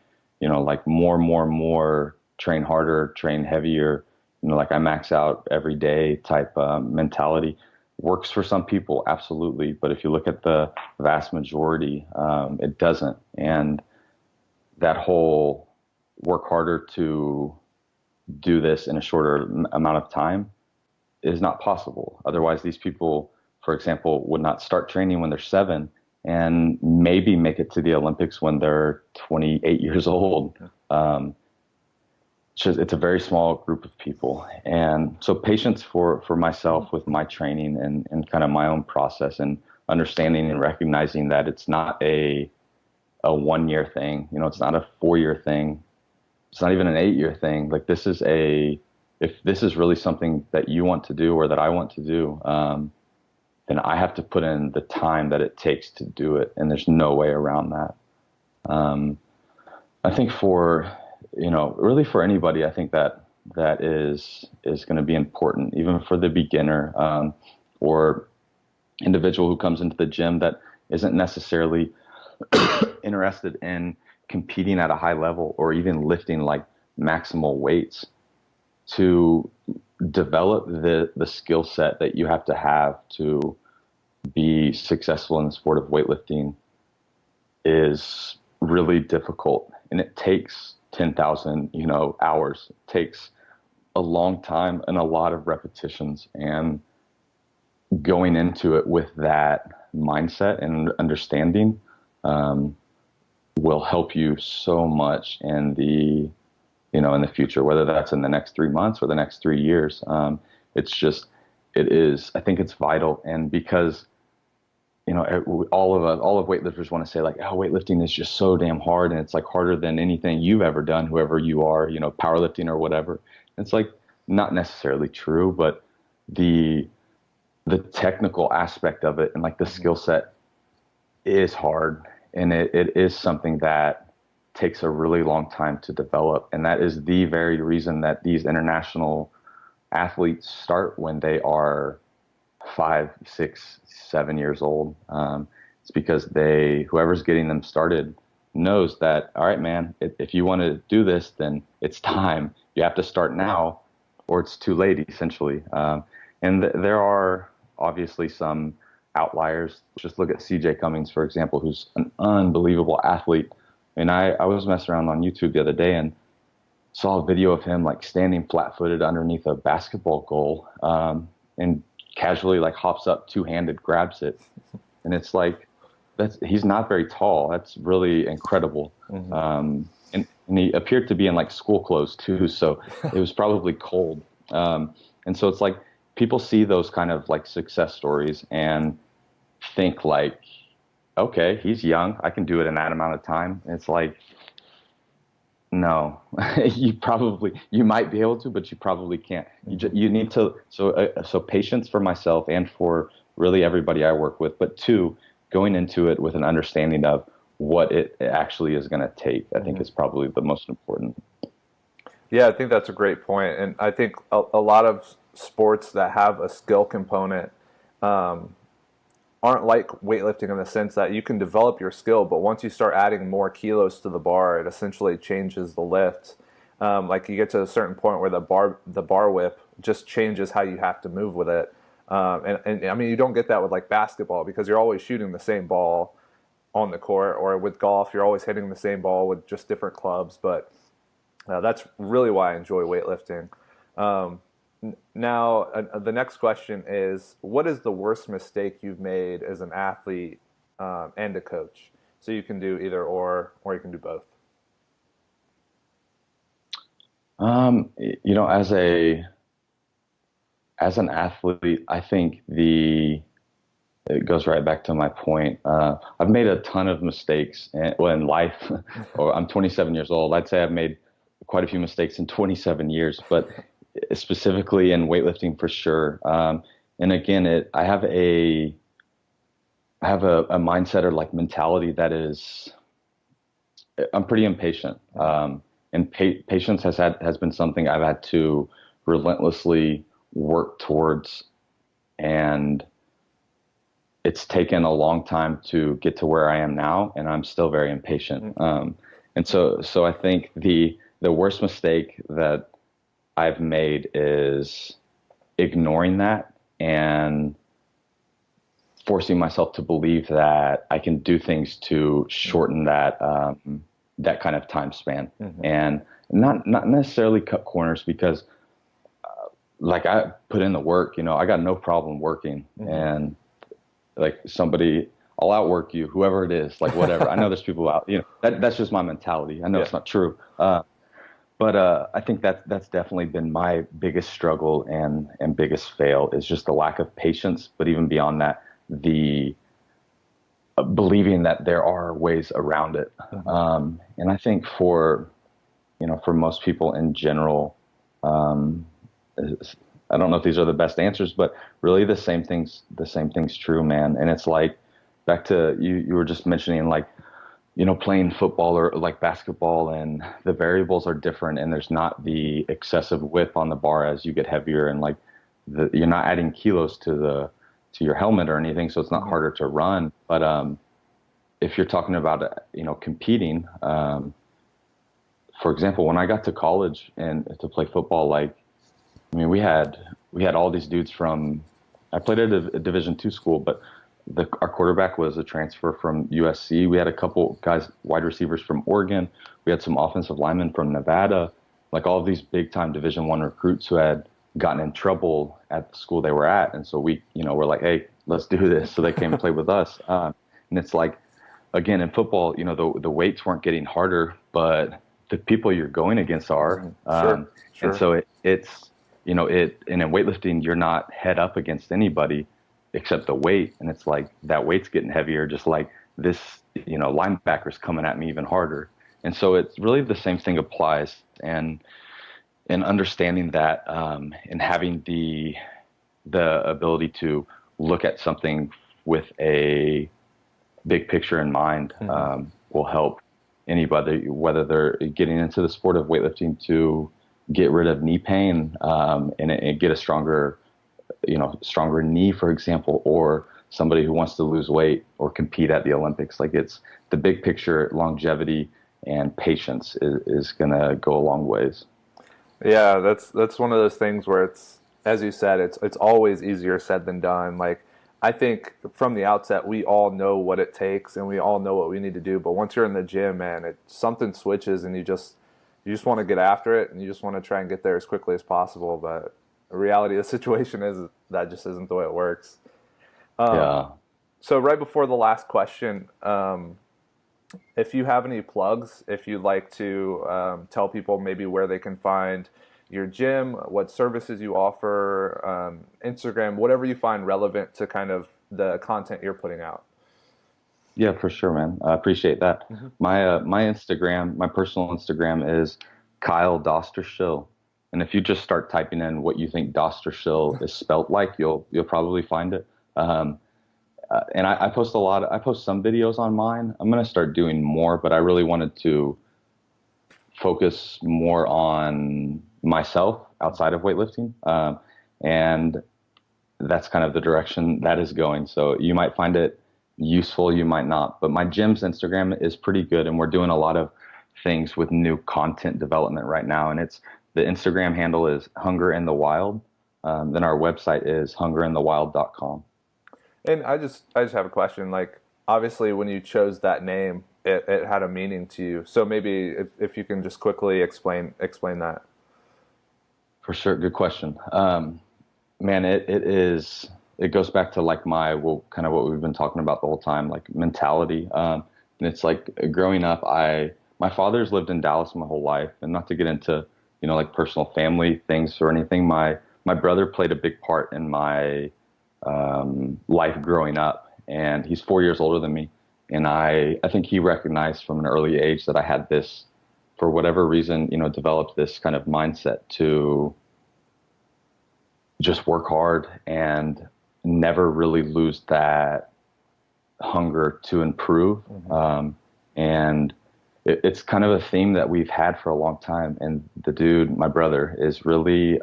like more, train harder, train heavier, like I max out every day type mentality. Works for some people, absolutely. But if you look at the vast majority, it doesn't. And that whole work harder to do this in a shorter amount of time is not possible. Otherwise, these people, for example, would not start training when they're 7 and maybe make it to the Olympics when they're 28 years old. It's a very small group of people. And so patience for myself with my training and kind of my own process, and understanding and recognizing that it's not a 1-year thing. It's not a 4-year thing. It's not even an 8-year thing. Like, if this is really something that you want to do or that I want to do, then I have to put in the time that it takes to do it. And there's no way around that. I think really for anybody, I think that is going to be important, even for the beginner, or individual who comes into the gym that isn't necessarily interested in competing at a high level or even lifting like maximal weights. To develop the skill set that you have to be successful in the sport of weightlifting is really difficult, and it takes 10,000 hours. It takes a long time and a lot of repetitions, and going into it with that mindset and understanding will help you so much in the future, whether that's in the next 3 months or the next 3 years. I think it's vital. And because, all of weightlifters want to say like, oh, weightlifting is just so damn hard. And it's like harder than anything you've ever done, whoever you are, powerlifting or whatever. It's like not necessarily true, but the technical aspect of it and like the skill set is hard. And it is something that takes a really long time to develop. And that is the very reason that these international athletes start when they are 5, 6, 7 years old. It's because whoever's getting them started knows that, all right, man, if you want to do this, then it's time. You have to start now or it's too late, essentially. And there are obviously some outliers. Just look at CJ Cummings, for example, who's an unbelievable athlete. And I was messing around on YouTube the other day and saw a video of him like standing flat-footed underneath a basketball goal, and casually like hops up two-handed, grabs it. And it's like, he's not very tall. That's really incredible. And he appeared to be in like school clothes too, so it was probably cold. And so it's like people see those kind of like success stories and think like, okay, he's young, I can do it in that amount of time. And it's like, no, you might be able to, but you probably can't. You need to, so patience for myself and for really everybody I work with, but two, going into it with an understanding of what it actually is going to take, I think is probably the most important. Yeah, I think that's a great point. And I think a lot of sports that have a skill component aren't like weightlifting in the sense that you can develop your skill, but once you start adding more kilos to the bar, it essentially changes the lift. Like you get to a certain point where the bar whip just changes how you have to move with it. And I mean, you don't get that with like basketball because you're always shooting the same ball on the court, or with golf, you're always hitting the same ball with just different clubs. But that's really why I enjoy weightlifting. Now, the next question is, what is the worst mistake you've made as an athlete and a coach? So you can do either or you can do both. You know, as an athlete, I think it goes right back to my point. I've made a ton of mistakes in life, or I'm 27 years old. I'd say I've made quite a few mistakes in 27 years, but specifically in weightlifting for sure. And again, I have a mindset or like mentality that is, I'm pretty impatient. And patience has been something I've had to relentlessly work towards, and it's taken a long time to get to where I am now, and I'm still very impatient. And so I think the worst mistake that I've made is ignoring that and forcing myself to believe that I can do things to shorten that that kind of time span, and not necessarily cut corners, because like I put in the work. You know, I got no problem working, and like I'll outwork you, whoever it is, like whatever. I know there's people out, you know, that's just my mentality. I know it's not true. But I think that's definitely been my biggest struggle and biggest fail, is just the lack of patience. But even beyond that, the believing that there are ways around it. And I think for most people in general, I don't know if these are the best answers, but really the same thing's true, man. And it's like, back to you were just mentioning, like, you know, playing football or like basketball, and the variables are different, and there's not the excessive whip on the bar as you get heavier, and like you're not adding kilos to your helmet or anything, so it's not harder to run. But if you're talking about, you know, competing, for example, when I got to college and to play football, like, I mean, we had all these dudes from, I played at a Division II school, but our quarterback was a transfer from USC. We had a couple guys, wide receivers from Oregon. We had some offensive linemen from Nevada, like all of these big time Division I recruits who had gotten in trouble at the school they were at. And so we, you know, we're like, hey, let's do this. So they came and played with us. And it's like, again, in football, you know, the weights weren't getting harder, but the people you're going against are. Sure. And so it's, you know, and in weightlifting, you're not head up against anybody except the weight. And it's like that weight's getting heavier, just like this, you know, linebacker's coming at me even harder. And so it's really the same thing applies. And understanding that, and having the ability to look at something with a big picture in mind, will help anybody, whether they're getting into the sport of weightlifting to get rid of knee pain, and get a stronger knee, for example, or somebody who wants to lose weight or compete at the Olympics. Like, it's the big picture. Longevity and patience is going to go a long ways. Yeah, that's one of those things where it's, as you said, it's always easier said than done. Like, I think from the outset, we all know what it takes and we all know what we need to do. But once you're in the gym, man, something switches and you just want to get after it, and you just want to try and get there as quickly as possible. But the reality of the situation is that just isn't the way it works. Yeah. So right before the last question, if you have any plugs, if you'd like to tell people maybe where they can find your gym, what services you offer, Instagram, whatever you find relevant to kind of the content you're putting out. Yeah, for sure, man. I appreciate that. Mm-hmm. My Instagram, my personal Instagram is Kyle Dosterschill. And if you just start typing in what you think Dosterschill is spelt like, you'll probably find it. And I post I post some videos on mine. I'm going to start doing more, but I really wanted to focus more on myself outside of weightlifting. And that's kind of the direction that is going. So you might find it useful, you might not. But my gym's Instagram is pretty good, and we're doing a lot of things with new content development right now. And the Instagram handle is Hunger in the Wild. Then our website is hungerinthewild.com. And I just have a question. Like, obviously, when you chose that name, it had a meaning to you. So maybe if you can just quickly explain that. For sure, good question. Man, it goes back to like kind of what we've been talking about the whole time, like mentality. And it's like growing up, my father's lived in Dallas my whole life, and not to get into, like personal family things or anything. My brother played a big part in my life growing up, and he's 4 years older than me. And I think he recognized from an early age that I had this, for whatever reason, developed this kind of mindset to just work hard and never really lose that hunger to improve. Mm-hmm. And it's kind of a theme that we've had for a long time. And the dude, my brother, is really,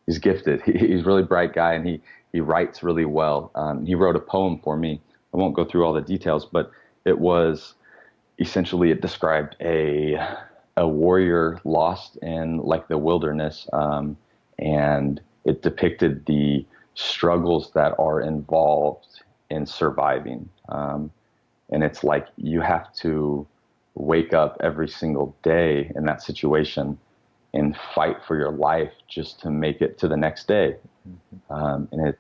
he's gifted. He's a really bright guy, and he writes really well. He wrote a poem for me. I won't go through all the details, but it described a warrior lost in like the wilderness. And it depicted the struggles that are involved in surviving. And it's like you have to wake up every single day in that situation and fight for your life just to make it to the next day. Mm-hmm. And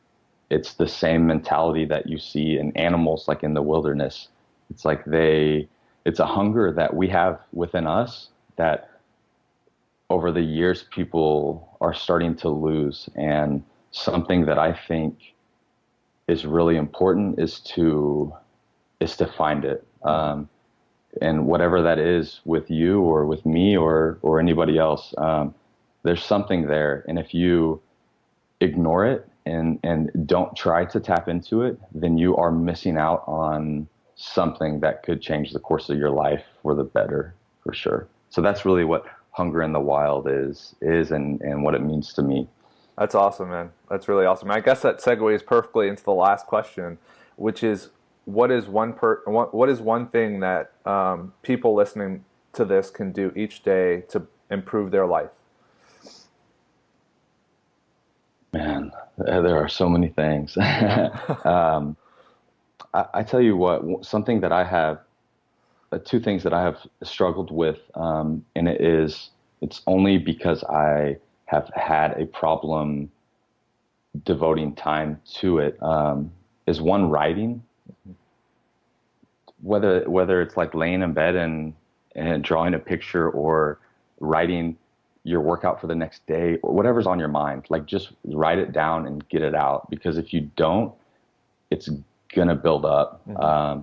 it's the same mentality that you see in animals, like in the wilderness. It's like it's a hunger that we have within us that over the years people are starting to lose. And something that I think is really important is to find it. And whatever that is with you or with me or anybody else, there's something there. And if you ignore it and don't try to tap into it, then you are missing out on something that could change the course of your life for the better, for sure. So that's really what Hunger in the Wild is and what it means to me. That's awesome, man. That's really awesome. I guess that segues perfectly into the last question, which is, what is one thing that people listening to this can do each day to improve their life? Man, there are so many things. I tell you what, something that I have, two things that I have struggled with, and it's only because I have had a problem devoting time to it, is one, writing. Whether it's like laying in bed and drawing a picture or writing your workout for the next day or whatever's on your mind, like just write it down and get it out. Because if you don't, it's going to build up. Mm-hmm.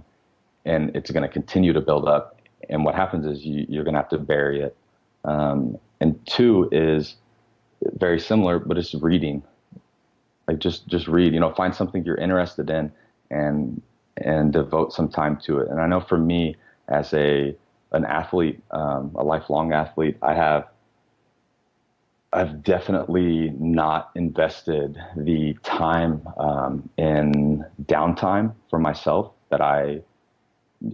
And it's going to continue to build up. And what happens is you're going to have to bury it. And two is very similar, but it's reading. Like just read, find something you're interested in and devote some time to it. And I know for me as an athlete, a lifelong athlete, I've definitely not invested the time in downtime for myself that I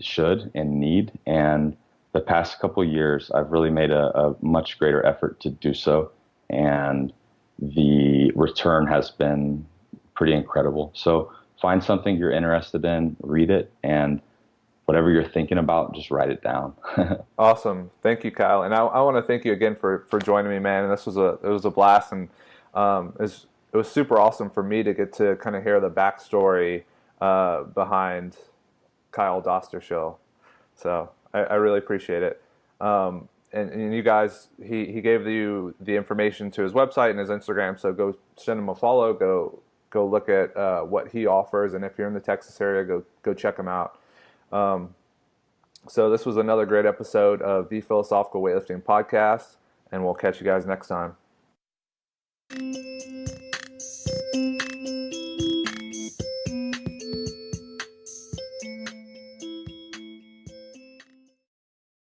should and need. And the past couple of years, I've really made a much greater effort to do so. And the return has been pretty incredible. So find something you're interested in, read it, and whatever you're thinking about, just write it down. Awesome. Thank you, Kyle. And I want to thank you again for joining me, man. And it was a blast. And it was super awesome for me to get to kind of hear the backstory behind Kyle Dosterschill. So I really appreciate it. And you guys, he gave you the information to his website and his Instagram. So go send him a follow. Go look at what he offers, and if you're in the Texas area, go check him out. So this was another great episode of the Philosophical Weightlifting Podcast, and we'll catch you guys next time.